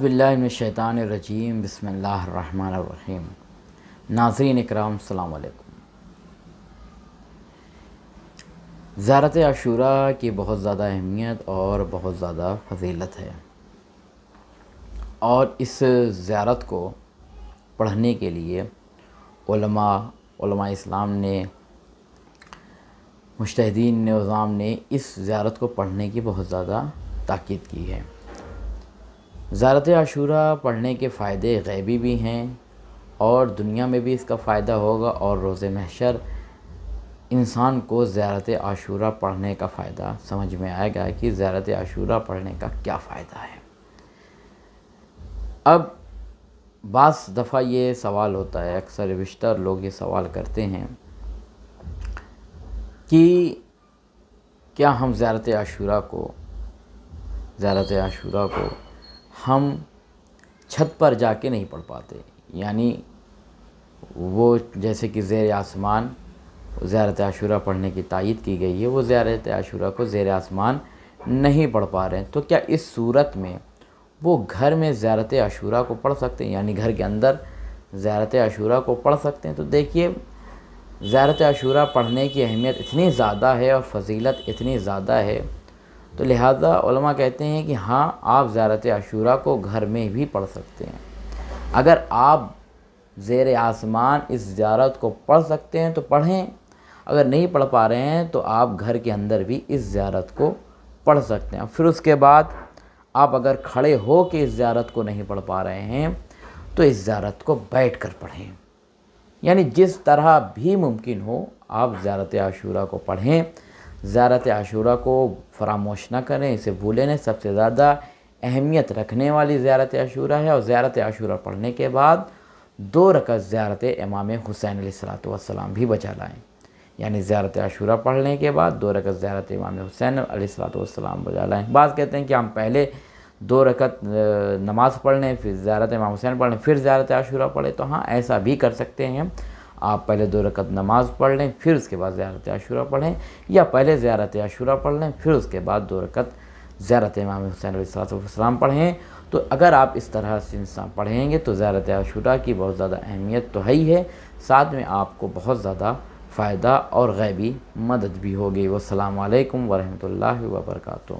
اعوذ باللہ من الشیطان الرجیم، بسم اللہ الرحمن الرحیم۔ ناظرین اکرام، السلام علیکم۔ زیارت عاشوراء کی بہت زیادہ اہمیت اور بہت زیادہ فضیلت ہے، اور اس زیارت کو پڑھنے کے لیے علماء اسلام نے، مجتہدین نظام نے اس زیارت کو پڑھنے کی بہت زیادہ تاکید کی ہے۔ زیارت عاشوراء پڑھنے کے فائدے غیبی بھی ہیں، اور دنیا میں بھی اس کا فائدہ ہوگا، اور روز محشر انسان کو زیارت عاشوراء پڑھنے کا فائدہ سمجھ میں آئے گا کہ زیارت عاشوراء پڑھنے کا کیا فائدہ ہے۔ اب بعض دفعہ یہ سوال ہوتا ہے، اکثر بیشتر لوگ یہ سوال کرتے ہیں کہ کیا ہم زیارت عاشوراء کو ہم چھت پر جا کے نہیں پڑھ پاتے؟ یعنی وہ جیسے کہ زیر آسمان زیارت عاشوراء پڑھنے کی تائید کی گئی ہے، وہ زیارت عاشوراء کو زیر آسمان نہیں پڑھ پا رہے ہیں، تو کیا اس صورت میں وہ گھر میں زیارت عاشوراء کو پڑھ سکتے ہیں؟ یعنی گھر کے اندر زیارت عاشوراء کو پڑھ سکتے ہیں؟ تو دیکھیے، زیارت عاشوراء پڑھنے کی اہمیت اتنی زیادہ ہے اور فضیلت اتنی زیادہ ہے، تو لہذا علماء کہتے ہیں کہ ہاں، آپ زیارت عاشوراء کو گھر میں بھی پڑھ سکتے ہیں۔ اگر آپ زیر آسمان اس زیارت کو پڑھ سکتے ہیں تو پڑھیں، اگر نہیں پڑھ پا رہے ہیں تو آپ گھر کے اندر بھی اس زیارت کو پڑھ سکتے ہیں۔ پھر اس کے بعد آپ اگر کھڑے ہو کے اس زیارت کو نہیں پڑھ پا رہے ہیں تو اس زیارت کو بیٹھ کر پڑھیں، یعنی جس طرح بھی ممکن ہو آپ زیارت عاشوراء کو پڑھیں۔ زیارت عاشوراء کو فراموش نہ کریں، اسے بھولیں نہیں۔ سب سے زیادہ اہمیت رکھنے والی زیارت عاشوراء ہے، اور زیارت عاشوراء پڑھنے کے بعد 2 رکعت زیارت امام حسین علیہ السلام بھی بجا لائیں۔ یعنی زیارت عاشوراء پڑھنے کے بعد 2 رکعت زیارت امام حسین علیہ السلام بجا لائیں۔ بعض کہتے ہیں کہ ہم پہلے 2 رکعت نماز پڑھ لیں، پھر زیارت امام حسین پڑھ لیں، پھر زیارت عاشوراء پڑھیں، تو ہاں، ایسا بھی کر سکتے ہیں۔ آپ پہلے 2 رکعت نماز پڑھ لیں، پھر اس کے بعد زیارت عاشوراء پڑھیں، یا پہلے زیارت عاشوراء پڑھ لیں، پھر اس کے بعد 2 رکعت زیارت امام حسین علیہ السلام پڑھیں۔ تو اگر آپ اس طرح سے انسان پڑھیں گے تو زیارت عاشوراء کی بہت زیادہ اہمیت تو ہے ہی ہے، ساتھ میں آپ کو بہت زیادہ فائدہ اور غیبی مدد بھی ہوگی۔ والسلام علیکم ورحمۃ اللہ وبرکاتہ۔